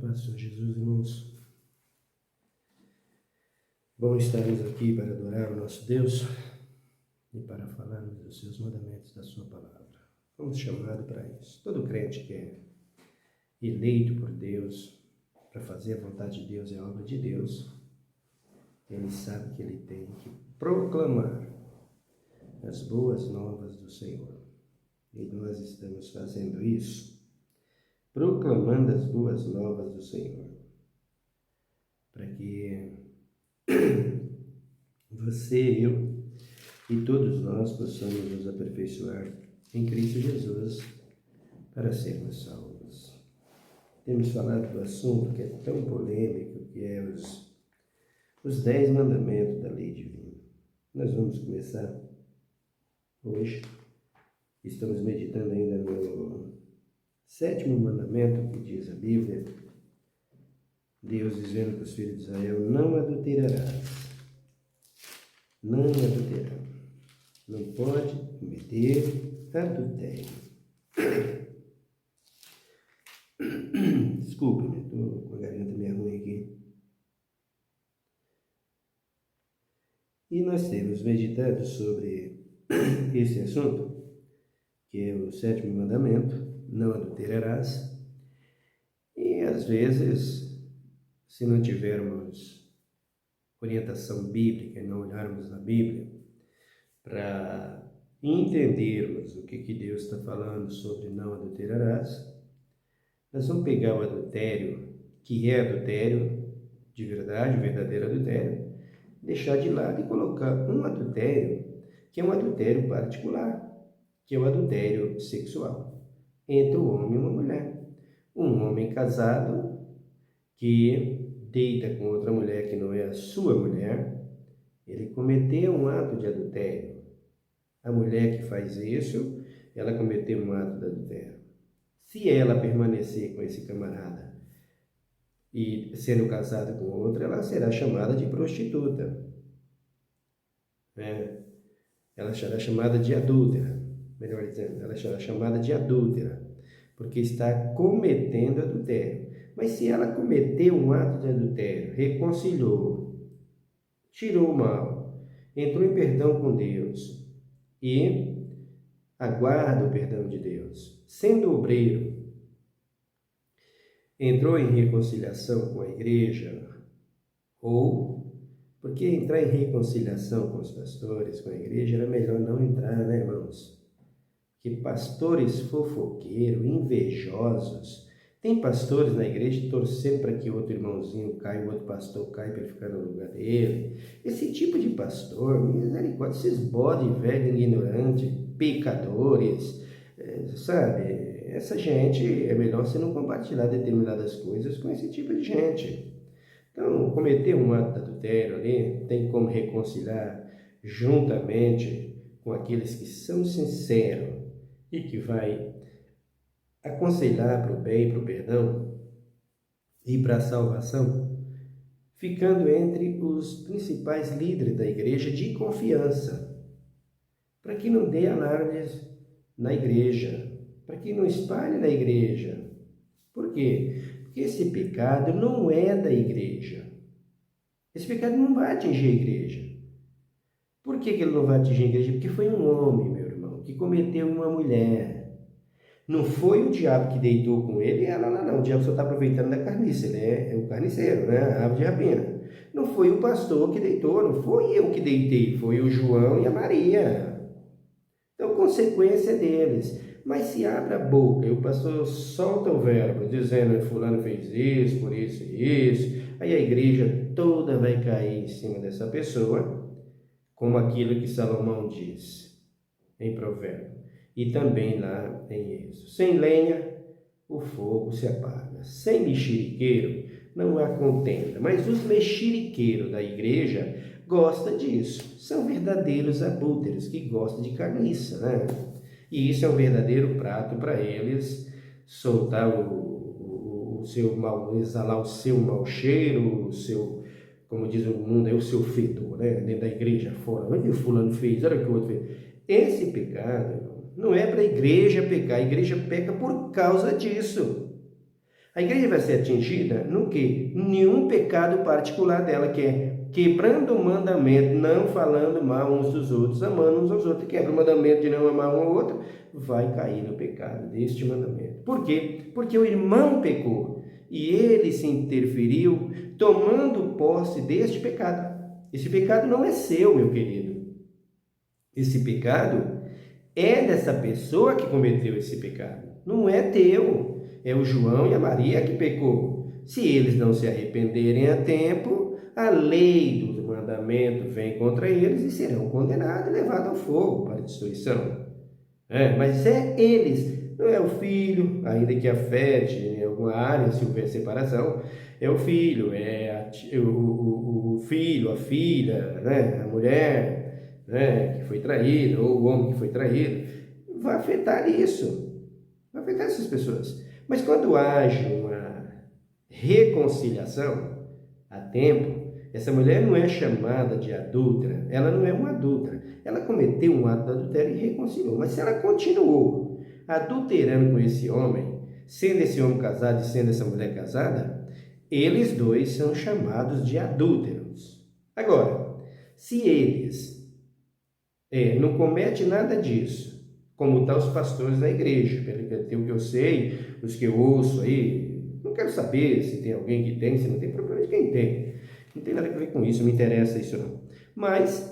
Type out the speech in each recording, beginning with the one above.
Paz do Senhor Jesus, irmãos. Bom estarmos aqui para adorar o nosso Deus e para falarmos dos seus mandamentos, da sua palavra. Fomos chamados para isso. Todo crente que é eleito por Deus para fazer a vontade de Deus e a obra de Deus, ele sabe que ele tem que proclamar as boas novas do Senhor. E nós estamos fazendo isso, proclamando as boas novas do Senhor, para que você, eu e todos nós possamos nos aperfeiçoar em Cristo Jesus para sermos salvos. Temos falado do assunto que é tão polêmico, que é os 10 mandamentos da lei divina. Nós vamos começar hoje. Estamos meditando ainda no 7º mandamento, que diz a Bíblia, Deus dizendo para os filhos de Israel: não adulterarás. Não adulterar. Não pode cometer adultério. Desculpe-me, estou com a garganta meio ruim aqui. E nós temos meditado sobre esse assunto, que é o 7º mandamento, não adulterarás. E às vezes, se não tivermos orientação bíblica e não olharmos na Bíblia para entendermos o que Deus está falando sobre não adulterarás, nós vamos pegar o adultério, que é adultério de verdade, o verdadeiro adultério, deixar de lado e colocar um adultério que é um adultério particular, que é o adultério sexual entre um homem e uma mulher. Um homem casado que deita com outra mulher que não é a sua mulher, ele cometeu um ato de adultério. A mulher que faz isso, ela cometeu um ato de adultério. Se ela permanecer com esse camarada e sendo casada com outra, ela será chamada de prostituta. Ela será chamada de adúltera, melhor dizendo, ela será chamada de adúltera, porque está cometendo adultério. Mas se ela cometeu um ato de adultério, reconciliou, tirou o mal, entrou em perdão com Deus e aguarda o perdão de Deus, sendo obreiro, entrou em reconciliação com a igreja, ou porque entrar em reconciliação com os pastores, com a igreja, era melhor não entrar, né, irmãos? Que pastores fofoqueiros, invejosos. Tem pastores na igreja torcendo para que outro irmãozinho caia, o outro pastor caia para ficar no lugar dele. Esse tipo de pastor, misericórdia, esses bode velho, ignorante, pecadores, sabe? Essa gente, é melhor você não compartilhar determinadas coisas com esse tipo de gente. Então, cometer um ato de adultério ali, tem como reconciliar juntamente com aqueles que são sinceros e que vai aconselhar para o bem, para o perdão e para a salvação, ficando entre os principais líderes da igreja de confiança, para que não dê alardes na igreja, para que não espalhe na igreja. Por quê? Porque esse pecado não é da igreja. Esse pecado não vai atingir a igreja. Por que ele não vai atingir a igreja? Porque foi um homem, meu irmão, que cometeu uma mulher. Não foi o diabo que deitou com ele, não. O diabo só está aproveitando da carniça, ele é o carniceiro, né? A ave de rapina. Não foi o pastor que deitou, não foi eu que deitei, foi o João e a Maria. Então, consequência deles. Mas se abre a boca e o pastor solta o verbo, dizendo que fulano fez isso, por isso e isso, aí a igreja toda vai cair em cima dessa pessoa, como aquilo que Salomão diz em Provérbio. E também lá em Êxodo: sem lenha o fogo se apaga, sem mexeriqueiro não há contenda. Mas os mexeriqueiros da igreja gostam disso, são verdadeiros adúlteros que gostam de carniça, né? E isso é um verdadeiro prato para eles, soltar o seu mal, exalar o seu mau cheiro, o seu, como diz o mundo, é o seu fedor, né? Dentro da igreja, fora. Olha o que o fulano fez, olha o que o outro fez. Esse pecado não é para a igreja pecar, a igreja peca por causa disso. A igreja vai ser atingida no quê? Nenhum pecado particular dela, que é quebrando o mandamento, não falando mal uns dos outros, amando uns aos outros. Quebra o mandamento de não amar um ao outro, vai cair no pecado deste mandamento. Por quê? Porque o irmão pecou e ele se interferiu tomando posse deste pecado. Esse pecado não é seu, meu querido. Esse pecado é dessa pessoa que cometeu esse pecado. Não é teu. É o João e a Maria que pecou. Se eles não se arrependerem a tempo, a lei do mandamento vem contra eles e serão condenados e levados ao fogo para a destruição. Mas é eles, não é o filho, ainda que afete em alguma área, se houver separação, é o filho, o filho, a filha, né? A mulher, né? Que foi traída, ou o homem que foi traído. Vai afetar isso, vai afetar essas pessoas. Mas quando age uma reconciliação a tempo, essa mulher não é chamada de adúltera, ela não é uma adúltera. Ela cometeu um ato de adultério e reconciliou. Mas se ela continuou adulterando com esse homem, sendo esse homem casado e sendo essa mulher casada, eles dois são chamados de adúlteros. Agora, se eles não cometem nada disso, como estão os pastores da igreja, pelo que eu sei, os que eu ouço aí, não quero saber se tem alguém que tem, se não tem, problema de quem tem. Não tem nada a ver com isso, não me interessa isso não. Mas,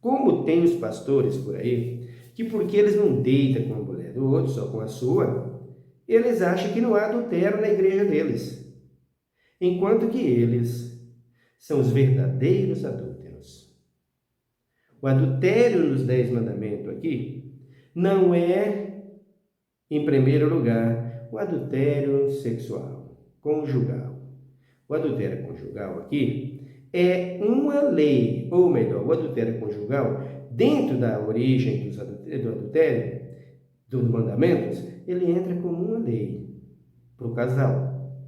como tem os pastores por aí, que porque eles não deitam com a mulher do outro, só com a sua, eles acham que não há adultério na igreja deles. Enquanto que eles são os verdadeiros adúlteros. O adultério nos 10 mandamentos aqui não é, em primeiro lugar, o adultério sexual, conjugal. O adultério conjugal aqui é uma lei, ou melhor, o adultério conjugal, dentro da origem do adultério, dos mandamentos, ele entra como uma lei para o casal.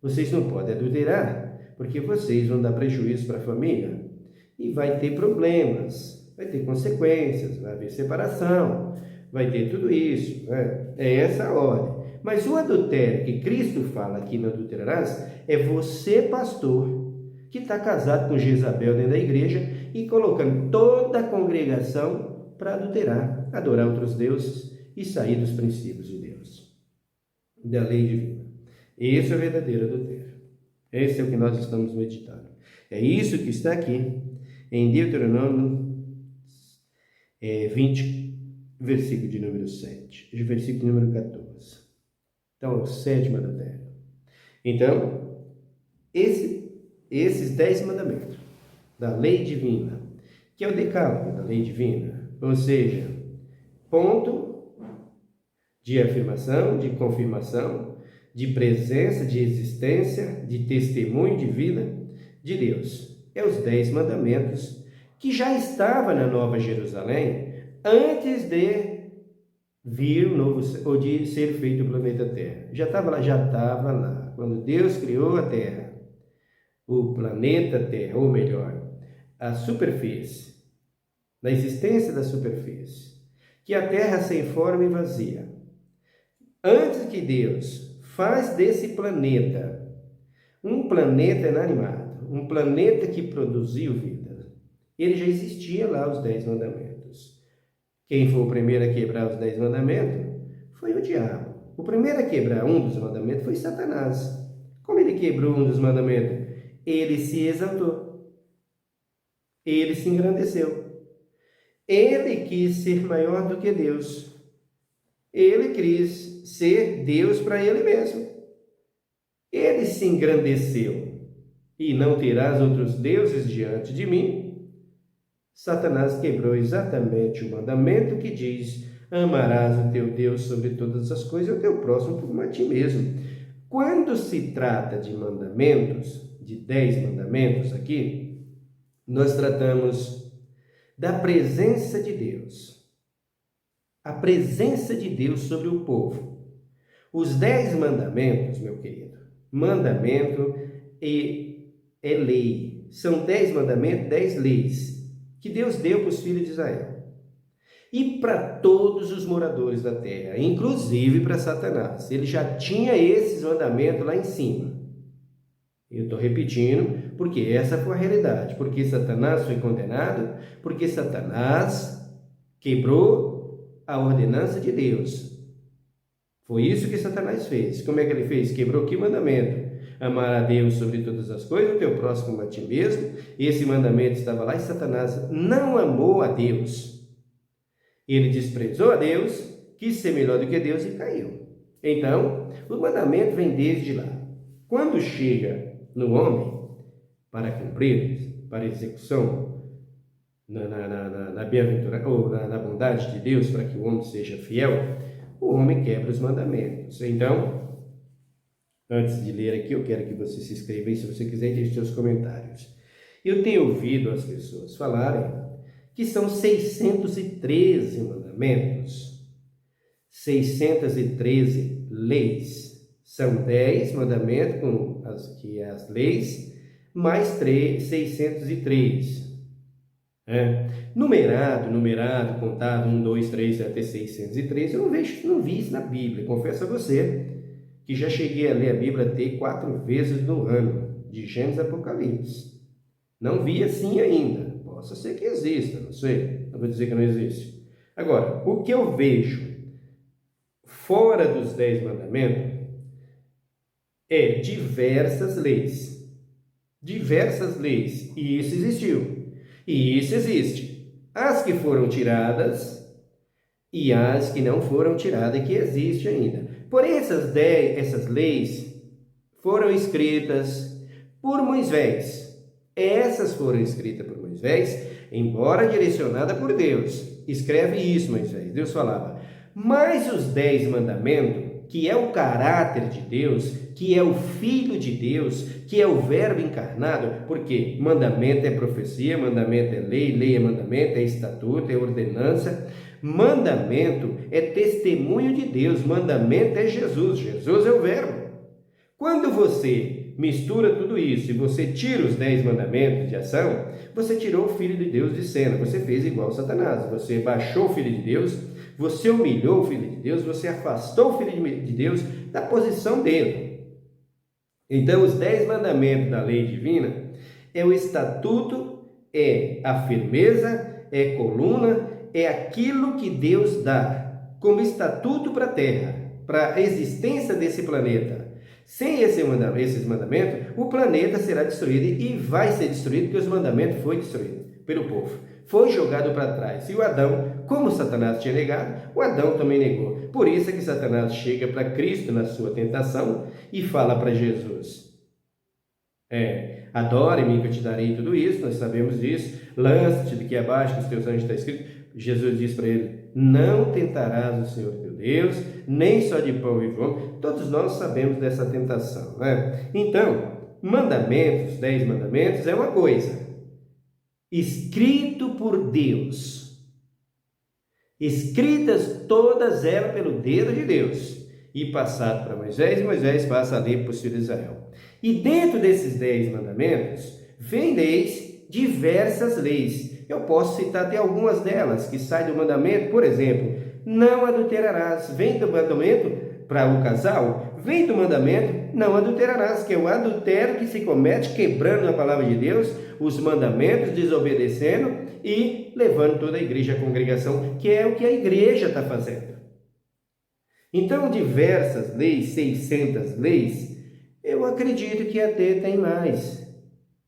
Vocês não podem adulterar, porque vocês vão dar prejuízo para a família e vai ter problemas, vai ter consequências, vai haver separação, vai ter tudo isso, né? É essa a ordem. Mas o adultério que Cristo fala aqui no adulterarás é você, pastor, que está casado com Jezabel dentro da igreja e colocando toda a congregação para adulterar, adorar outros deuses e sair dos princípios de Deus, da lei divina. Esse é o verdadeiro adultério. Esse é o que nós estamos meditando. É isso que está aqui em Deuteronômio 20, versículo de número 7, versículo de número 14. Então, o 7º adultério. Então, esses 10 mandamentos da lei divina, que é o decálogo da lei divina, ou seja, ponto de afirmação, de confirmação, de presença, de existência, de testemunho de vida de Deus. É os 10 mandamentos que já estava na Nova Jerusalém antes de vir o novo, ou de ser feito o planeta Terra. Já estava lá. Quando Deus criou a Terra, o planeta Terra, ou melhor, a superfície, na existência da superfície, que a Terra sem forma e vazia. Antes que Deus faz desse planeta um planeta inanimado, um planeta que produziu vida, ele já existia lá os 10 mandamentos. Quem foi o primeiro a quebrar os 10 mandamentos foi o diabo. O primeiro a quebrar um dos mandamentos foi Satanás. Como ele quebrou um dos mandamentos? Ele se exaltou. Ele se engrandeceu. Ele quis ser maior do que Deus. Ele quis ser Deus para ele mesmo. Ele se engrandeceu. E não terás outros deuses diante de mim. Satanás quebrou exatamente o mandamento que diz: amarás o teu Deus sobre todas as coisas e o teu próximo como a ti mesmo. Quando se trata de mandamentos, de 10 mandamentos aqui, nós tratamos da presença de Deus. A presença de Deus sobre o povo. Os 10 mandamentos, meu querido, mandamento é lei. São 10 mandamentos, 10 leis que Deus deu para os filhos de Israel. e para todos os moradores da terra, inclusive para Satanás. Ele já tinha esses mandamentos lá em cima. Eu estou repetindo, porque essa foi a realidade. Porque Satanás foi condenado, porque Satanás quebrou a ordenança de Deus. Foi isso que Satanás fez. Como é que ele fez? Quebrou que mandamento? Amar a Deus sobre todas as coisas, o teu próximo como a ti mesmo. Esse mandamento estava lá e Satanás não amou a Deus. Ele desprezou a Deus, quis ser melhor do que Deus e caiu. Então, o mandamento vem desde lá. Quando chega no homem, para cumprir, para execução, na bem-aventura, ou na bondade de Deus, para que o homem seja fiel, o homem quebra os mandamentos. Então, antes de ler aqui, eu quero que você se inscreva aí, se você quiser, e deixe seus comentários. Eu tenho ouvido as pessoas falarem que são 613 mandamentos, 613 leis. São 10 mandamentos, com as leis, mais 603. Numerado, contado, 1, 2, 3, até 603. Eu não vi isso na Bíblia. Confesso a você que já cheguei a ler a Bíblia até 4 vezes no ano, de Gênesis a Apocalipse. Não vi assim ainda. Possa ser que exista, não sei. Não vou dizer que não existe. Agora, o que eu vejo fora dos 10 mandamentos é diversas leis. Diversas leis. E isso existiu. E isso existe. As que foram tiradas e as que não foram tiradas, que existe ainda. Porém, essas leis foram escritas por Moisés. Essas foram escritas por Moisés, embora direcionada por Deus. Escreve isso, Moisés. Deus falava. Mas os 10 mandamentos, que é o caráter de Deus, que é o Filho de Deus, que é o Verbo encarnado, porque mandamento é profecia, mandamento é lei, lei é mandamento, é estatuto, é ordenança, mandamento é testemunho de Deus, mandamento é Jesus, Jesus é o Verbo. Quando você mistura tudo isso e você tira os 10 mandamentos de ação, você tirou o Filho de Deus de cena, você fez igual Satanás, você baixou o Filho de Deus, você humilhou o Filho de Deus, você afastou o Filho de Deus da posição dele. Então, os 10 mandamentos da lei divina é o estatuto, é a firmeza, é coluna, é aquilo que Deus dá como estatuto para a Terra, para a existência desse planeta. Sem esses mandamentos, o planeta será destruído e vai ser destruído, porque os mandamentos foram destruídos pelo povo. Foi jogado para trás. E o Adão, como Satanás tinha negado, o Adão também negou. Por isso é que Satanás chega para Cristo na sua tentação e fala para Jesus: adore-me que eu te darei tudo isso, nós sabemos disso, lança-te daqui abaixo, que os teus anjos está escrito. Jesus diz para ele: não tentarás o Senhor teu Deus, nem só de pão vive o homem. Todos nós sabemos dessa tentação, né? Então, mandamentos, 10 mandamentos é uma coisa, escrito por Deus, escritas todas elas pelo dedo de Deus, e passado para Moisés, e Moisés passa a ler para os filhos de Israel. E dentro desses 10 mandamentos, vem leis, diversas leis. Eu posso citar até algumas delas, que saem do mandamento, por exemplo, não adulterarás, vem do mandamento para o casal, vem do mandamento, não adulterarás, que é o adultério que se comete quebrando a palavra de Deus, os mandamentos, desobedecendo e levando toda a igreja à congregação, que é o que a igreja está fazendo. Então, diversas leis, 600 leis, eu acredito que até tem mais,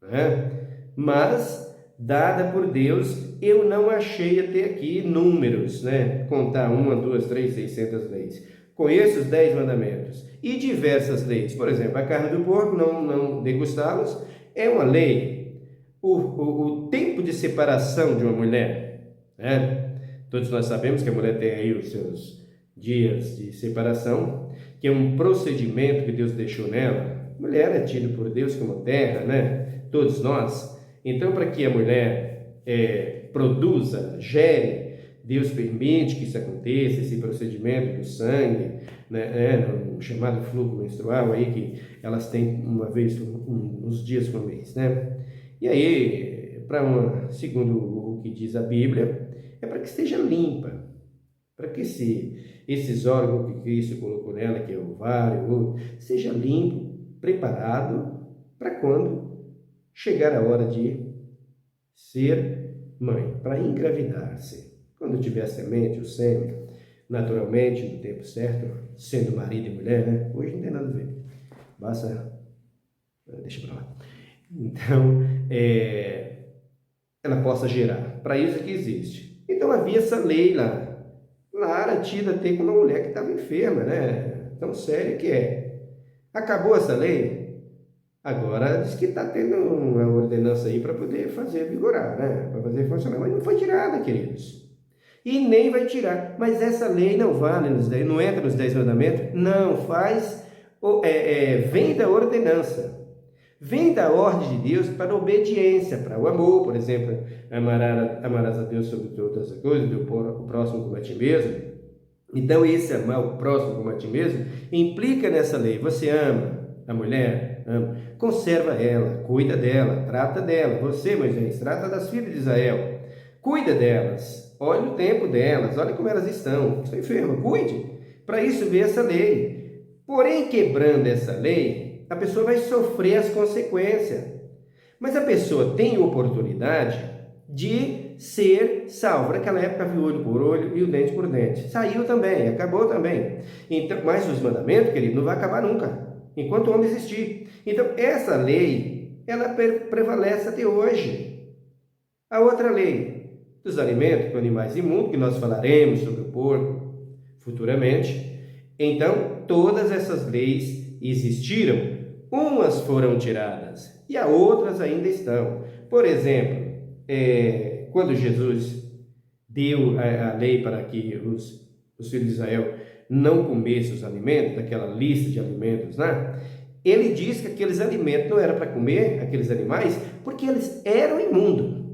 né? Mas, dada por Deus, eu não achei até aqui números, né? Contar 1, 2, 3, 600 leis. Conheço os 10 mandamentos e diversas leis. Por exemplo, a carne do porco, não degustá-los, é uma lei. O tempo de separação de uma mulher, né? Todos nós sabemos que a mulher tem aí os seus dias de separação, que é um procedimento que Deus deixou nela. A mulher é tida por Deus como terra, né? Todos nós. Então, para que a mulher produza, gere, Deus permite que isso aconteça, esse procedimento do sangue, né, um chamado fluxo menstrual aí, que elas têm uma vez, uns dias por mês, né? E aí, segundo o que diz a Bíblia, é para que esteja limpa, para que esses órgãos que Cristo colocou nela, que é o ovário, seja limpo, preparado para quando chegar a hora de ser mãe, para engravidar-se. Quando tiver a semente, o sêmen, naturalmente, no tempo certo, sendo marido e mulher, né? Hoje não tem nada a ver. Basta... Deixa para lá. Então, ela possa gerar. Para isso que existe. Então, havia essa lei lá. Lara tida até com uma mulher que estava enferma, né? Tão séria que é. Acabou essa lei? Agora diz que está tendo uma ordenança aí para poder fazer vigorar, né? Para fazer funcionar. Mas não foi tirada, queridos. E nem vai tirar. Mas essa lei não vale nos 10, não entra nos 10 mandamentos? Não, vem da ordenança. Vem da ordem de Deus para a obediência, para o amor, por exemplo, amarás a Deus sobre todas as coisas, o próximo como a ti mesmo. Então, esse amar o próximo como a ti mesmo implica nessa lei. Você ama a mulher? Ama. Conserva ela, cuida dela, trata dela. Você, Moisés, trata das filhas de Israel. Cuida delas, olha o tempo delas, olha como elas estão. Estão enfermas, cuide. Para isso veio essa lei. Porém, quebrando essa lei, a pessoa vai sofrer as consequências. Mas a pessoa tem oportunidade de ser salva. Naquela época havia olho por olho e o dente por dente. Saiu também, acabou também. Então, mas os mandamentos, querido, não vai acabar nunca, enquanto o homem existir. Então, essa lei, ela prevalece até hoje. A outra lei dos alimentos com animais imundos, que nós falaremos sobre o porco futuramente. Então, todas essas leis existiram, umas foram tiradas e as outras ainda estão. Por exemplo, quando Jesus deu a lei para que os filhos de Israel não comessem os alimentos, daquela lista de alimentos, né? Ele diz que aqueles alimentos não eram para comer, aqueles animais, porque eles eram imundos.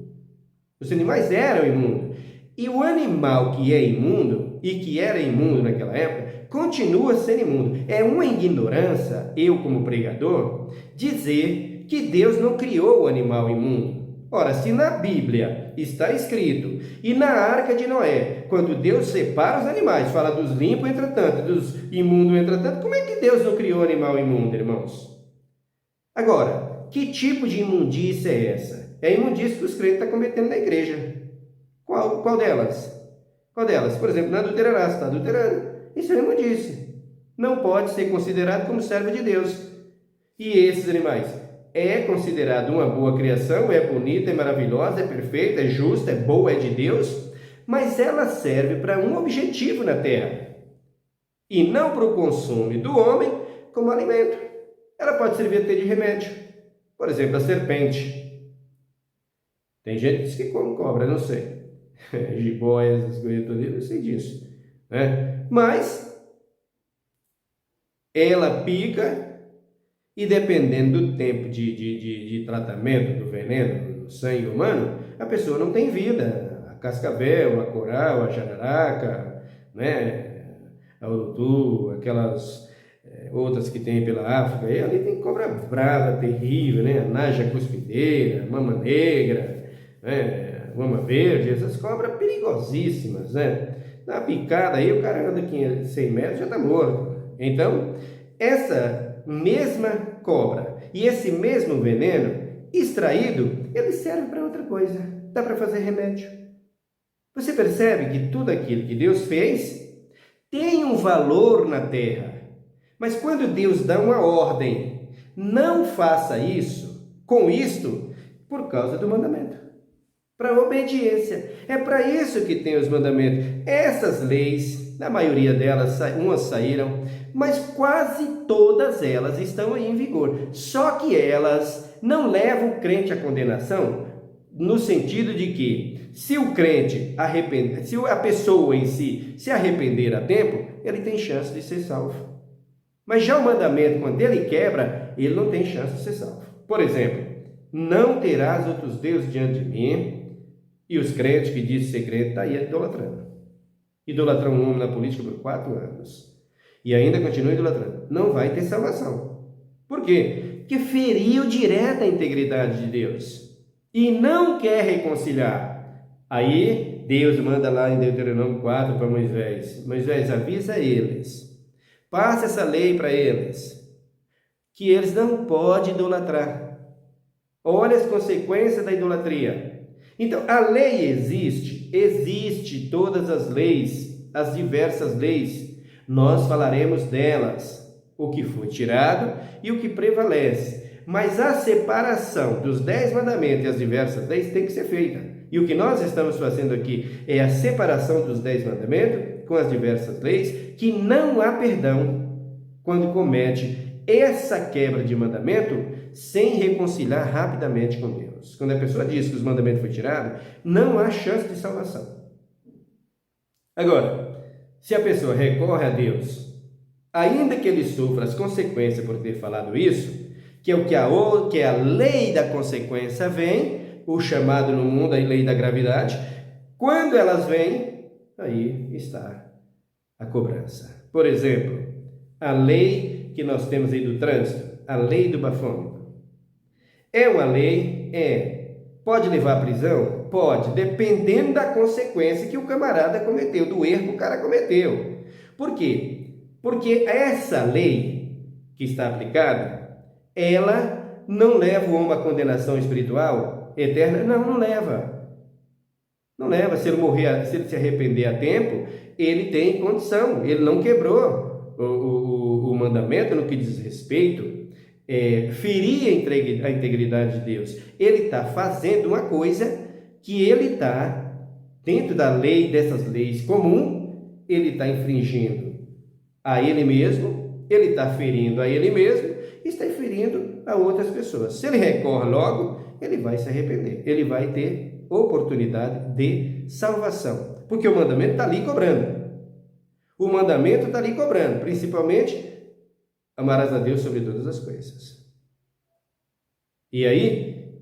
Os animais eram imundos. E o animal que é imundo, e que era imundo naquela época, continua sendo imundo. É uma ignorância, eu como pregador, dizer que Deus não criou o animal imundo. Ora, se na Bíblia está escrito, e na Arca de Noé, quando Deus separa os animais, fala dos limpos entretanto, dos imundos entretanto, como é que Deus não criou animal imundo, irmãos? Agora, que tipo de imundícia é essa? É a imundícia que os crentes estão cometendo na igreja. Qual delas? Qual delas? Por exemplo, não adulterarás, você está adulterando. Isso é imundícia. Não pode ser considerado como servo de Deus. E esses animais? É considerado uma boa criação, é bonita, é maravilhosa, é perfeita, é justa, é boa, é de Deus, mas ela serve para um objetivo na terra. E não para o consumo do homem como alimento. Ela pode servir até de remédio. Por exemplo, a serpente. Tem gente que diz que come cobra, não sei. Jiboias, essas coisas todas, eu sei disso, né? Mas ela pica e dependendo do tempo de tratamento do veneno no sangue humano, a pessoa não tem vida. A cascavel, a coral, a jararaca, né? A urutu, aquelas outras que tem pela África, e ali tem cobra brava, terrível, né? A naja cuspideira, mama negra, né? Mama verde, essas cobras perigosíssimas, né? Dá uma picada aí, o cara anda aqui 100 metros já está morto. Então, essa mesma cobra e esse mesmo veneno extraído, ele serve para outra coisa. Dá para fazer remédio. Você percebe que tudo aquilo que Deus fez tem um valor na terra. Mas quando Deus dá uma ordem, não faça isso, com isto, por causa do mandamento. Para obediência. É para isso que tem os mandamentos. Essas leis, na maioria delas, umas saíram, mas quase todas elas estão aí em vigor. Só que elas não levam o crente à condenação, no sentido de que, se o crente se a pessoa em si se arrepender a tempo, ele tem chance de ser salvo. Mas já o mandamento, quando ele quebra, ele não tem chance de ser salvo. Por exemplo, não terás outros deuses diante de mim. E os crentes que dizem ser crente estão aí idolatrando. Idolatrando um homem na política por 4 anos. E ainda continua idolatrando. Não vai ter salvação. Por quê? Porque feriu direto a integridade de Deus. E não quer reconciliar. Aí Deus manda lá em Deuteronômio 4 para Moisés: Moisés, avisa eles, passa essa lei para eles, que eles não podem idolatrar. Olha as consequências da idolatria. Então, a lei existe todas as leis, as diversas leis. Nós falaremos delas, o que foi tirado e o que prevalece. Mas a separação dos 10 mandamentos e as diversas leis tem que ser feita. E o que nós estamos fazendo aqui é a separação dos 10 mandamentos com as diversas leis, que não há perdão quando comete essa quebra de mandamento sem reconciliar rapidamente com Deus. Quando a pessoa diz que os mandamentos foram tirados, não há chance de salvação. Agora, se a pessoa recorre a Deus, ainda que ele sofra as consequências por ter falado isso, que é o que a lei da consequência vem, o chamado no mundo a lei da gravidade, quando elas vêm, aí está a cobrança. Por exemplo, a lei que nós temos aí do trânsito, a lei do bafômetro. É uma lei? Pode levar à prisão? Pode, dependendo da consequência que o camarada cometeu, do erro que o cara cometeu. Por quê? Porque essa lei que está aplicada, ela não leva o homem à condenação espiritual eterna? Não leva. Não leva. Se ele morrer, se ele se arrepender a tempo, ele tem condição, ele não quebrou o mandamento no que diz respeito, ferir a integridade de Deus. Ele está fazendo uma coisa que ele está, dentro da lei, dessas leis comuns, ele está infringindo a ele mesmo, ele está ferindo a ele mesmo, e está ferindo a outras pessoas. Se ele recorre logo, ele vai se arrepender, ele vai ter oportunidade de salvação, porque o mandamento está ali cobrando. O mandamento está ali cobrando, principalmente, amarás a Deus sobre todas as coisas. E aí,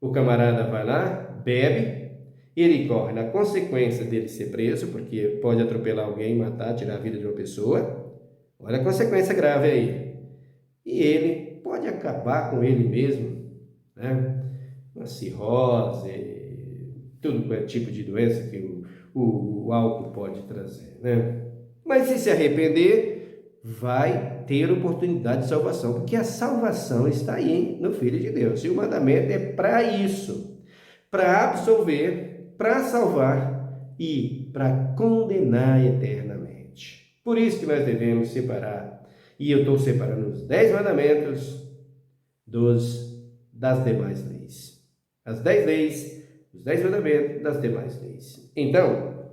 o camarada vai lá, bebe, ele corre na consequência dele ser preso, porque pode atropelar alguém, matar, tirar a vida de uma pessoa. Olha a consequência grave aí. E ele pode acabar com ele mesmo, né? Uma cirrose, todo tipo de doença que o álcool pode trazer, né? Mas se arrepender, vai ter oportunidade de salvação, porque a salvação está aí no Filho de Deus. E o mandamento é para isso, para absolver, para salvar e para condenar eternamente. Por isso que nós devemos separar, e eu estou separando os 10 mandamentos das demais leis. As 10 leis, os 10 mandamentos das demais leis. Então,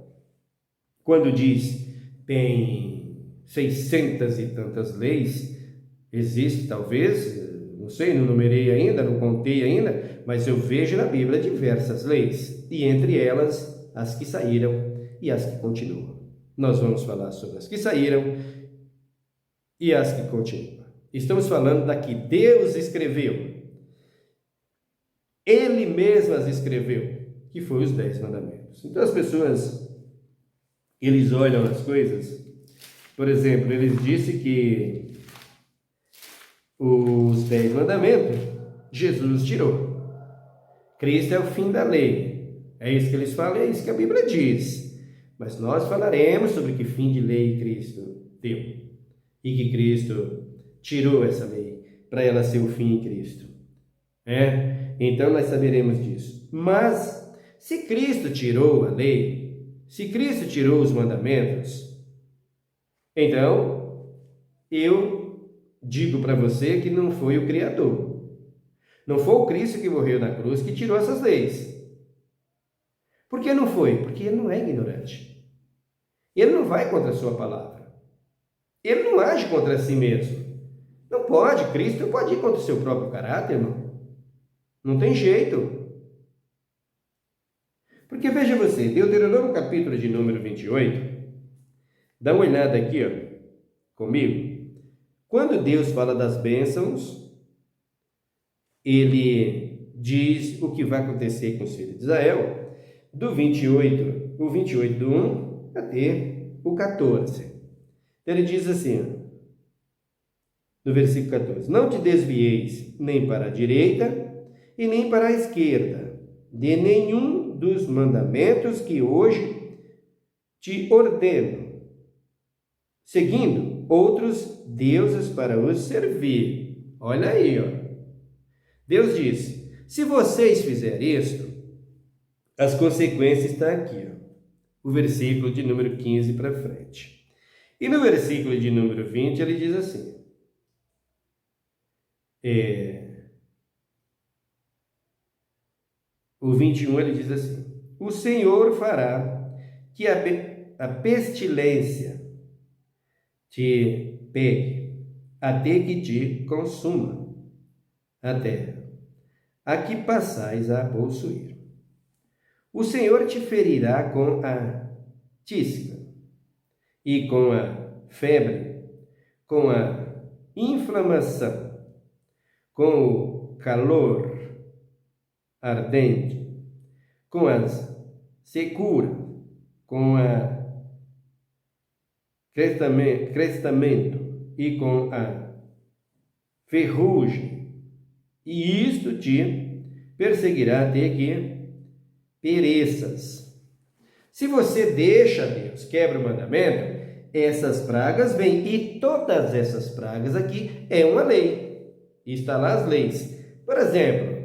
quando diz tem 600 e tantas leis, existe talvez, não sei, não numerei ainda, não contei ainda, mas eu vejo na Bíblia diversas leis, e entre elas as que saíram e as que continuam. Nós vamos falar sobre as que saíram e as que continuam. Estamos falando da que Deus escreveu. Ele mesmo as escreveu, que foi os 10 mandamentos. Então as pessoas, eles olham as coisas, por exemplo, eles dizem que os 10 mandamentos Jesus tirou. Cristo é o fim da lei. É isso que eles falam, é isso que a Bíblia diz. Mas nós falaremos sobre que fim de lei Cristo deu. E que Cristo tirou essa lei para ela ser o fim em Cristo. Então nós saberemos disso. Mas se Cristo tirou a lei, se Cristo tirou os mandamentos, então eu digo para você que não foi o Criador. Não foi o Cristo que morreu na cruz que tirou essas leis. Por que não foi? Porque ele não é ignorante. Ele não vai contra a sua palavra. Ele não age contra si mesmo. Não pode, Cristo não pode ir contra o seu próprio caráter, irmão. Não tem jeito. Porque veja você, Deuteronômio capítulo de número 28, dá uma olhada aqui, comigo. Quando Deus fala das bênçãos, ele diz o que vai acontecer com os filhos de Israel, do 28, o 28 do 1 até o 14. Então ele diz assim, no versículo 14: não te desvieis nem para a direita e nem para a esquerda, de nenhum dos mandamentos que hoje te ordeno, seguindo outros deuses para os servir. Olha aí, ó. Deus diz: se vocês fizerem isto, as consequências estão aqui, ó. O versículo de número 15 para frente. E no versículo de número 20 ele diz assim: o 21 ele diz assim: o Senhor fará que a pestilência te pegue, até que te consuma a terra, a que passais a possuir. O Senhor te ferirá com a tísica e com a febre, com a inflamação, com o calor ardente, com a secura, com a crestamento e com a ferrugem, e isto te perseguirá até que pereças. Se você deixa Deus, quebra o mandamento, essas pragas vêm, e todas essas pragas aqui é uma lei. Está lá as leis. Por exemplo,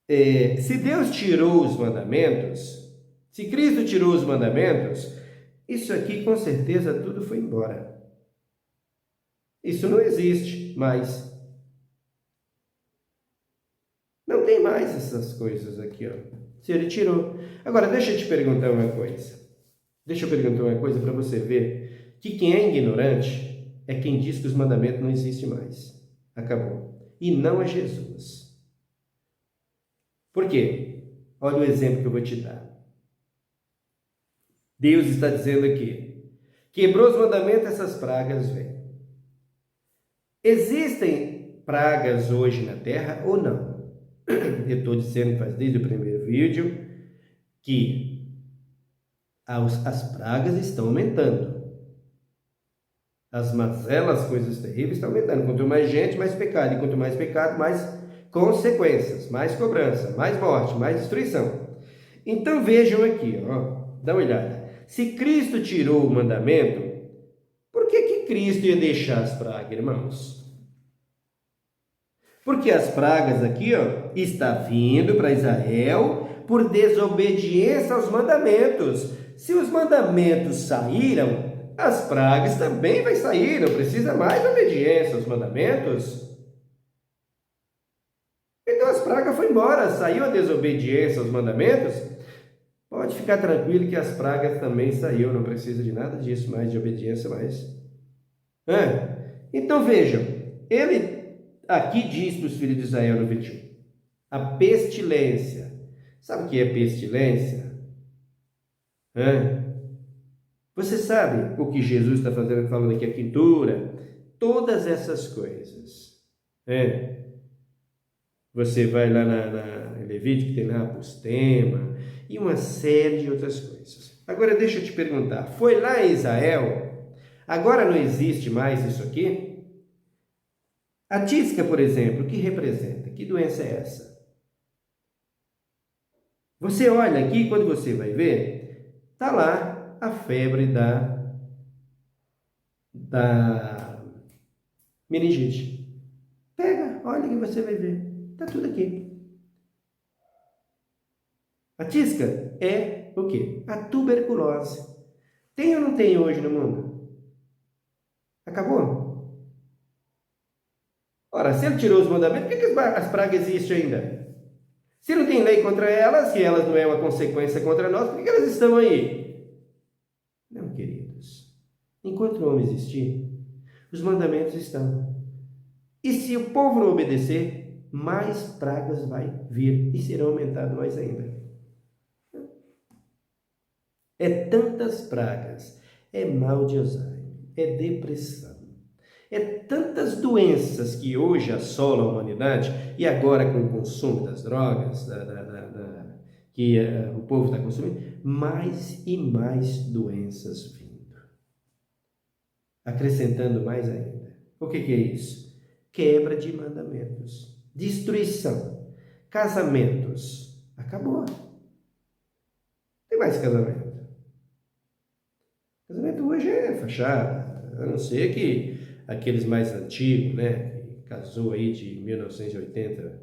se Deus tirou os mandamentos, se Cristo tirou os mandamentos, isso aqui com certeza tudo foi embora. Isso não existe mais. Não tem mais essas coisas aqui, ó. Se ele tirou. Agora, deixa eu te perguntar uma coisa. Deixa eu perguntar uma coisa para você ver que quem é ignorante é quem diz que os mandamentos não existem mais. Acabou. E não é Jesus. Por quê? Olha o exemplo que eu vou te dar. Deus está dizendo aqui: quebrou os mandamentos, essas pragas vêm. Existem pragas hoje na terra ou não? Eu estou dizendo, faz desde o primeiro vídeo, que as pragas estão aumentando. As mazelas, coisas terríveis estão aumentando. Quanto mais gente, mais pecado. E quanto mais pecado, mais consequências, mais cobrança, mais morte, mais destruição. Então vejam aqui, ó, dá uma olhada. Se Cristo tirou o mandamento, por que Cristo ia deixar as pragas, irmãos? Porque as pragas aqui, ó, está vindo para Israel por desobediência aos mandamentos. Se os mandamentos saíram, as pragas também vai sair. Não precisa mais de obediência aos mandamentos. Então as pragas foram embora, saiu a desobediência aos mandamentos. Pode ficar tranquilo que as pragas também saíram. Não precisa de nada disso mais, de obediência mais. Então vejam, ele aqui diz para os filhos de Israel no 21, a pestilência. Sabe o que é pestilência? Você sabe o que Jesus está falando aqui, a quintura? Todas essas coisas. Você vai lá na Levítico, tem lá a apostema e uma série de outras coisas. Agora deixa eu te perguntar, foi lá em Israel? Agora não existe mais isso aqui? A tísica, por exemplo, o que representa? Que doença é essa? Você olha aqui, quando você vai ver, está lá a febre da meningite. Pega, olha que você vai ver. Está tudo aqui. A tísica é o quê? A tuberculose. Tem ou não tem hoje no mundo? Acabou? Ora, se ele tirou os mandamentos, por que as pragas existem ainda? Se não tem lei contra elas, se elas não é uma consequência contra nós, por que elas estão aí? Não, queridos. Enquanto o homem existir, os mandamentos estão. E se o povo não obedecer, mais pragas vai vir e serão aumentadas mais ainda. É tantas pragas, é mal de Alzheimer, é depressão, é tantas doenças que hoje assolam a humanidade, e agora com o consumo das drogas, que o povo está consumindo, mais e mais doenças vindo, acrescentando mais ainda. O que é isso? Quebra de mandamentos, destruição, casamentos Acabou. Não tem mais casamento. Casamento hoje é fachada, a não ser que aqueles mais antigos, né, que casou aí de 1980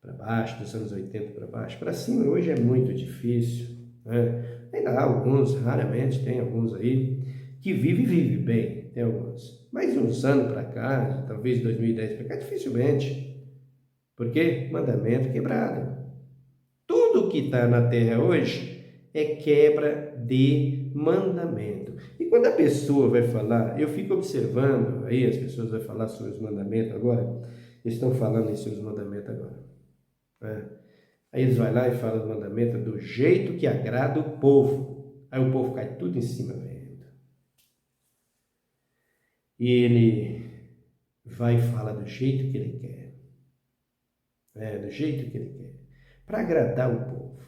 para baixo, dos anos 80 para baixo, para cima hoje é muito difícil, né? Ainda há alguns, raramente tem alguns aí, que vive bem, tem alguns. Mas uns anos para cá, talvez 2010 para cá, dificilmente. Porque mandamento quebrado. Tudo que está na terra hoje é quebra de mandamento. E quando a pessoa vai falar, eu fico observando, aí as pessoas vão falar sobre os mandamentos agora, eles estão falando sobre os mandamentos agora, né? Aí eles vão lá e falam os mandamentos do jeito que agrada o povo. Aí o povo cai tudo em cima, vendo. E ele vai e fala do jeito que ele quer. Do jeito que ele quer. Para agradar o povo.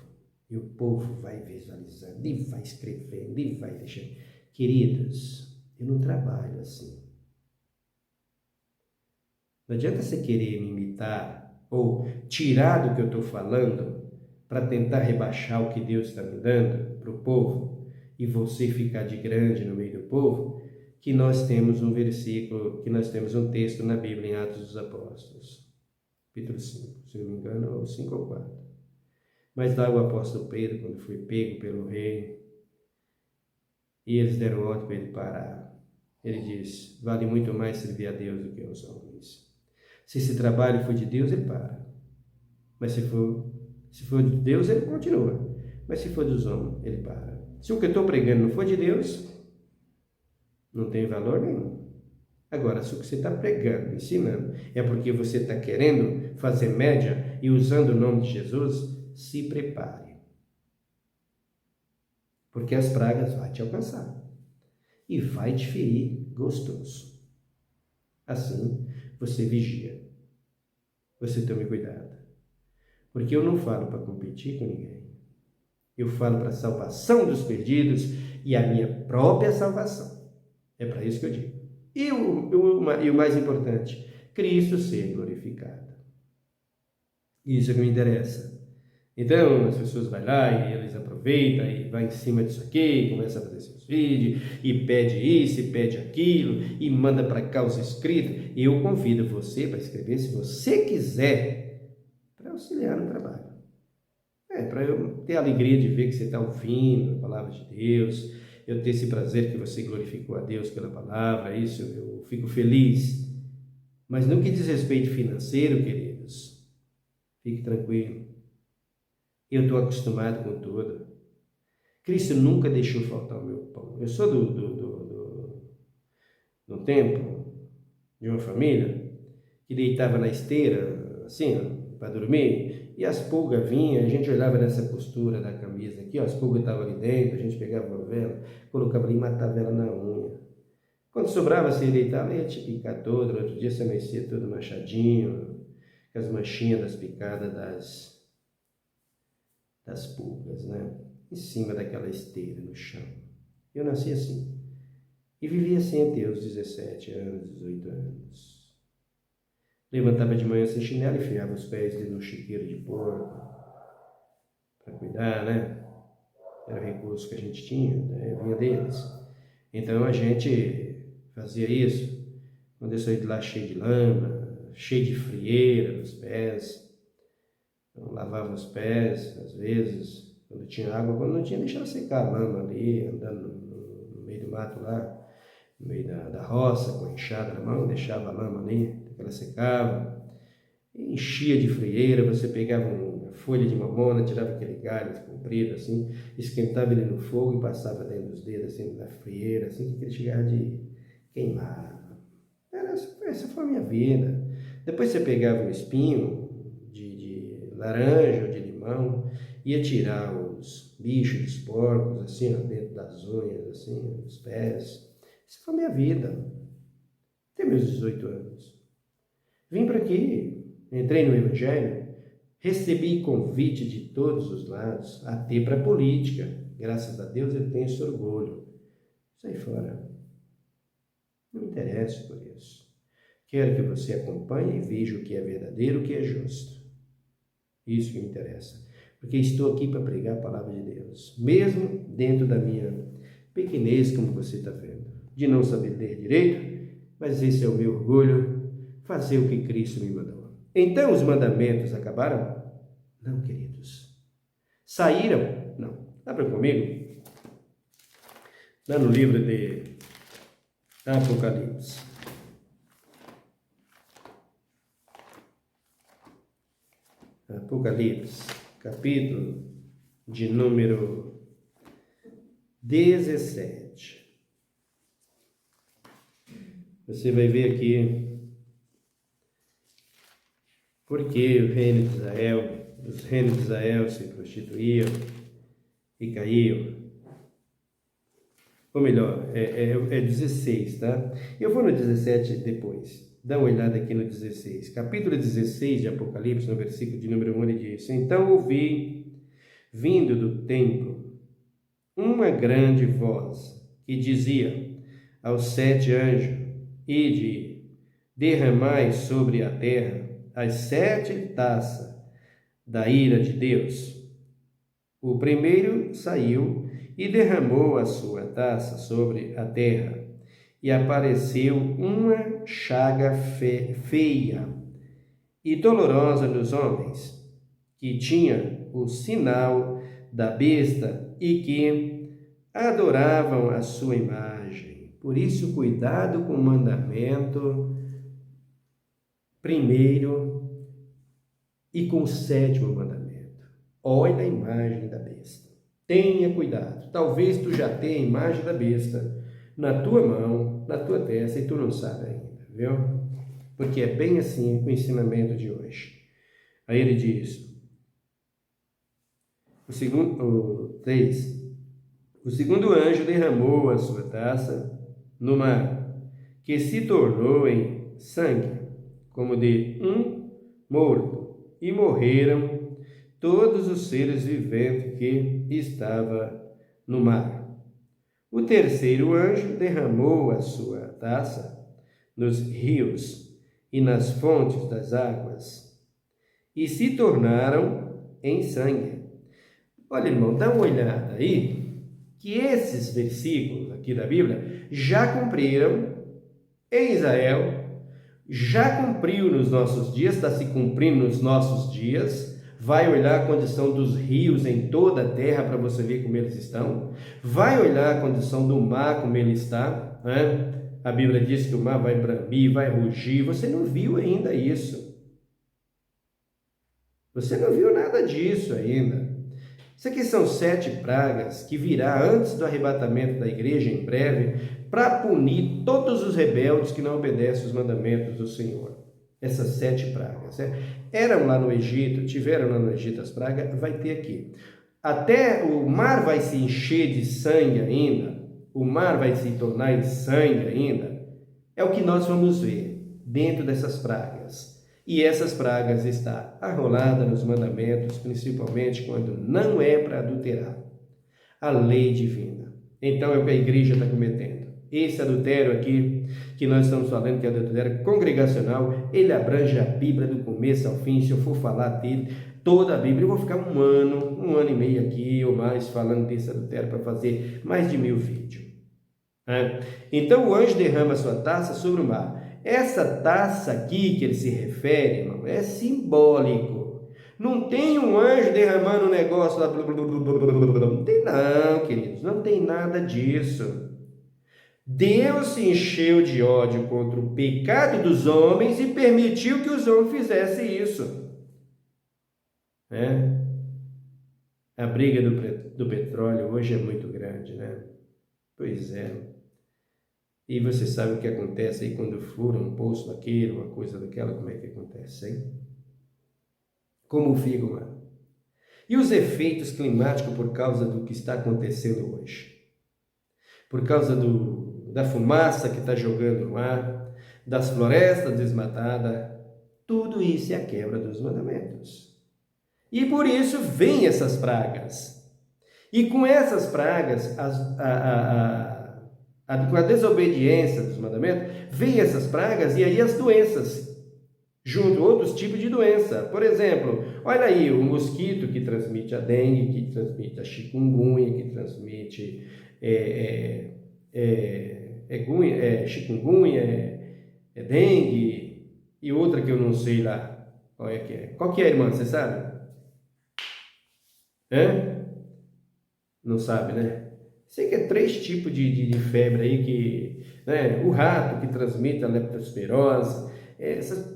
E o povo vai visualizando, e vai escrevendo, e vai deixando. Queridos, eu não trabalho assim. Não adianta você querer me imitar ou tirar do que eu estou falando para tentar rebaixar o que Deus está me dando para o povo e você ficar de grande no meio do povo, que nós temos um versículo, que nós temos um texto na Bíblia em Atos dos Apóstolos, capítulo 5, se não me engano, ou 5 ou 4. Mas lá o apóstolo Pedro, quando foi pego pelo rei, e eles deram ordem para ele parar, ele diz: vale muito mais servir a Deus do que aos homens. Se esse trabalho for de Deus, ele para. Mas se for de Deus, ele continua. Mas se for dos homens, ele para. Se o que eu estou pregando não for de Deus, não tem valor nenhum. Agora, se o que você está pregando, ensinando, é porque você está querendo fazer média e usando o nome de Jesus, se prepare. Porque as pragas vão te alcançar. E vai te ferir gostoso. Assim, você vigia. Você tome cuidado. Porque eu não falo para competir com ninguém. Eu falo para a salvação dos perdidos e a minha própria salvação. É para isso que eu digo. E o mais importante, Cristo ser glorificado. Isso é que me interessa. Então, as pessoas vão lá e eles aproveitam e vai em cima disso aqui, começa a fazer seus vídeos, e pede isso, e pede aquilo, e manda para cá os escritos. E eu convido você para escrever, se você quiser, para auxiliar no trabalho. Para eu ter a alegria de ver que você está ouvindo a palavra de Deus, eu ter esse prazer que você glorificou a Deus pela palavra, isso eu fico feliz. Mas no que diz respeito financeiro, queridos, fique tranquilo. Eu estou acostumado com tudo. Cristo nunca deixou faltar o meu pão. Eu sou do tempo de uma família que deitava na esteira, assim, para dormir, e as pulgas vinham, a gente olhava nessa costura da camisa aqui, ó, as pulgas estavam ali dentro, a gente pegava uma vela, colocava ali e matava ela na unha. Quando sobrava, você deitava, ia te picar todo, no outro dia você amanhecia todo machadinho, com as manchinhas das picadas das pulgas, né? Em cima daquela esteira no chão. Eu nasci assim. E vivi assim até os 17 anos, 18 anos. Levantava de manhã sem chinelo e enfiava os pés dentro no chiqueiro de porco para cuidar, né? Era o recurso que a gente tinha, né? Vinha deles. Então a gente fazia isso. Quando eu saí de lá cheio de lama, cheio de frieira nos pés. Eu lavava os pés, às vezes, quando tinha água, quando não tinha, deixava secar a lama ali, andando no meio do mato lá, no meio da roça, com a enxada na mão, deixava a lama ali, ela secava, enchia de frieira, você pegava uma folha de mamona, tirava aquele galho comprido assim, esquentava ele no fogo e passava dentro dos dedos, assim, da frieira, assim, que ele chegava de queimar. Essa foi a minha vida. Depois você pegava um espinho de laranja ou de limão, ia tirar os bichos dos porcos, assim, dentro das unhas, assim, dos pés. Essa foi a minha vida. Até meus 18 anos. Vim para aqui, entrei no Evangelho, recebi convite de todos os lados, até para a política. Graças a Deus eu tenho esse orgulho. Sai fora. Não me interesso por isso. Quero que você acompanhe e veja o que é verdadeiro, o que é justo. Isso que me interessa. porque estou aqui para pregar a palavra de Deus, mesmo dentro da minha pequenez, como você está vendo, de não saber ler direito, mas esse é o meu orgulho, fazer o que Cristo me mandou. Então os mandamentos acabaram? Não, queridos. Saíram? Não. Abra comigo, lá no livro de Apocalipse. Apocalipse, capítulo de número 17. Você vai ver aqui porque os reinos de Israel se prostituíam e caíam. Ou melhor, é 16, tá? Eu vou no 17 depois. Dá uma olhada aqui no 16. Capítulo 16 de Apocalipse, no versículo de número 1, ele diz: Então ouvi, vindo do templo, uma grande voz que dizia aos 7 anjos: Ide, derramai sobre a terra as 7 taças da ira de Deus. O primeiro saiu e derramou a sua taça sobre a terra, e apareceu uma chaga feia e dolorosa nos homens, que tinha o sinal da besta e que adoravam a sua imagem. Por isso, cuidado com o mandamento primeiro e com o 7º mandamento. Olha a imagem da besta. Tenha cuidado. Talvez tu já tenha a imagem da besta na tua mão, na tua testa, e tu não sabe ainda, viu? Porque é bem assim o ensinamento de hoje. Aí ele diz, o 3, o segundo anjo derramou a sua taça no mar, que se tornou em sangue, como de um morto, e morreram todos os seres viventes que estavam no mar. O terceiro anjo derramou a sua taça nos rios e nas fontes das águas, e se tornaram em sangue. Olha, irmão, dá uma olhada aí, que esses versículos aqui da Bíblia já cumpriram em Israel, já cumpriu nos nossos dias, está se cumprindo nos nossos dias. Vai olhar a condição dos rios em toda a terra para você ver como eles estão. Vai olhar a condição do mar como ele está, né? A Bíblia diz que o mar vai bramir, vai rugir. Você não viu ainda isso. Você não viu nada disso ainda. Isso aqui são 7 pragas que virá antes do arrebatamento da igreja em breve para punir todos os rebeldes que não obedecem os mandamentos do Senhor. Essas 7 pragas. Eram lá no Egito, tiveram lá no Egito as pragas, vai ter aqui. Até o mar vai se encher de sangue ainda, o mar vai se tornar em sangue ainda. É o que nós vamos ver dentro dessas pragas. E essas pragas estão arroladas nos mandamentos, principalmente quando não é para adulterar a lei divina. Então é o que a igreja está cometendo. Esse adultério aqui, que nós estamos falando que é adultério congregacional, ele abrange a Bíblia do começo ao fim. Se eu for falar dele, toda a Bíblia, eu vou ficar um ano e meio aqui ou mais falando desse adultério para fazer mais de 1000 vídeos. Então o anjo derrama sua taça sobre o mar. Essa taça aqui que ele se refere, irmão, é simbólico. Não tem um anjo derramando um negócio lá. Não tem não, queridos, não tem nada disso. Deus se encheu de ódio contra o pecado dos homens e permitiu que os homens fizessem isso. A briga do petróleo hoje é muito grande, né? Pois é. E você sabe o que acontece aí quando fura um poço daquele, uma coisa daquela, como é que acontece, hein? Como fica lá? E os efeitos climáticos por causa do que está acontecendo hoje? Por causa da fumaça que está jogando no ar, das florestas desmatadas, tudo isso é a quebra dos mandamentos. E por isso vem essas pragas. E com essas pragas, com a desobediência dos mandamentos, vem essas pragas e aí as doenças junto outros tipos de doença. Por exemplo, olha aí, o mosquito que transmite a dengue, que transmite a chikungunya, que transmite chikungunya, dengue, e outra que eu não sei lá qual é que é. Qual que é, irmã? Você sabe? Hã? Não sabe, né? Sei que é 3 tipos de febre aí que, né? O rato que transmite a leptospirose,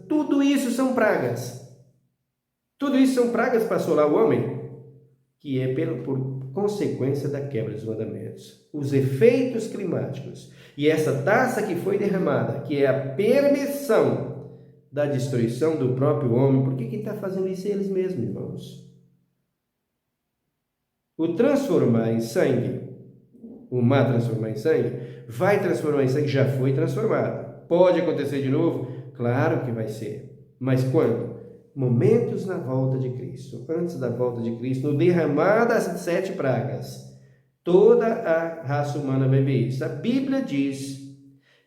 tudo isso são pragas. Tudo isso são pragas para assolar o homem, que é por consequência da quebra dos mandamentos. Os efeitos climáticos e essa taça que foi derramada, que é a permissão da destruição do próprio homem. Por que quem está fazendo isso é eles mesmos, irmãos? O transformar em sangue, o mar transformar em sangue, vai transformar em sangue, já foi transformado. Pode acontecer de novo? Claro que vai ser. Mas quando? Momentos na volta de Cristo, antes da volta de Cristo, no derramar das 7 pragas, toda a raça humana vai ver isso. A Bíblia diz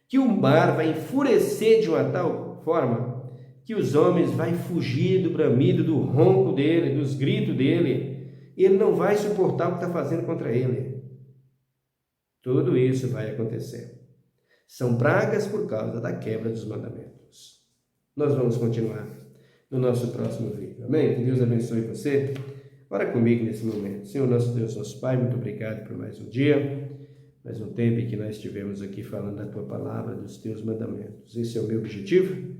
que o mar vai enfurecer de uma tal forma que os homens vão fugir do bramido, do ronco dele, dos gritos dele. Ele não vai suportar o que está fazendo contra ele. Tudo isso vai acontecer. São pragas por causa da quebra dos mandamentos. Nós vamos continuar no nosso próximo vídeo. Amém? Que Deus abençoe você. Ora comigo nesse momento. Senhor nosso Deus, nosso Pai, muito obrigado por mais um dia, mais um tempo em que nós estivemos aqui falando da Tua Palavra, dos Teus mandamentos. Esse é o meu objetivo.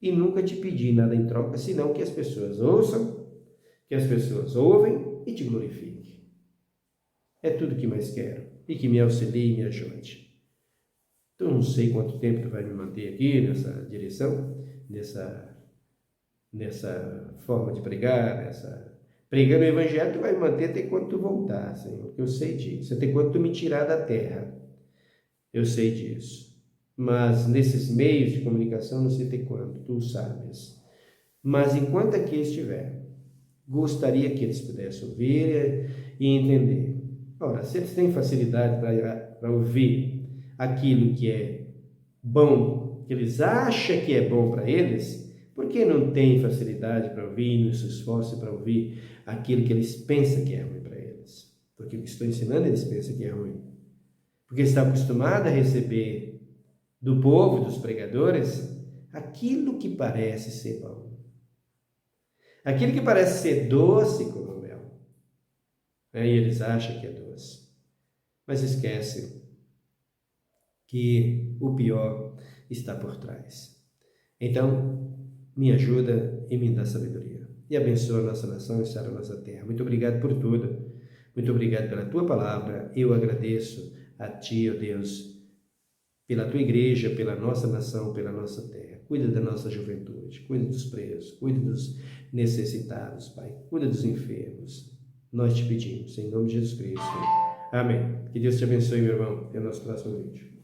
E nunca te pedi nada em troca, senão que as pessoas ouçam, que as pessoas ouvem e te glorifiquem. É tudo que mais quero. E que me auxilie e me ajude. Então, não sei quanto tempo tu vai me manter aqui nessa direção, nessa forma de pregar, pregando o evangelho, tu vai me manter até quando tu voltar, Senhor, que eu sei disso, até quando tu me tirar da terra, eu sei disso. Mas nesses meios de comunicação, não sei até quando, tu sabes. Mas enquanto aqui estiver, gostaria que eles pudessem ouvir e entender. Ora, se eles têm facilidade para ouvir aquilo que é bom, que eles acham que é bom para eles, por que não tem facilidade para ouvir e não se esforça para ouvir aquilo que eles pensam que é ruim para eles? Porque o que estou ensinando eles pensam que é ruim. Porque está acostumado a receber do povo, dos pregadores, aquilo que parece ser bom. Aquilo que parece ser doce como mel. E eles acham que é doce. Mas esquecem que o pior está por trás. Então, me ajuda e me dá sabedoria. E abençoa a nossa nação e sara a nossa terra. Muito obrigado por tudo. Muito obrigado pela Tua palavra. Eu agradeço a Ti, ó Deus, pela Tua igreja, pela nossa nação, pela nossa terra. Cuida da nossa juventude, cuida dos presos, cuida dos necessitados, Pai. Cuida dos enfermos. Nós te pedimos, em nome de Jesus Cristo. Amém. Que Deus te abençoe, meu irmão. Até o nosso próximo vídeo.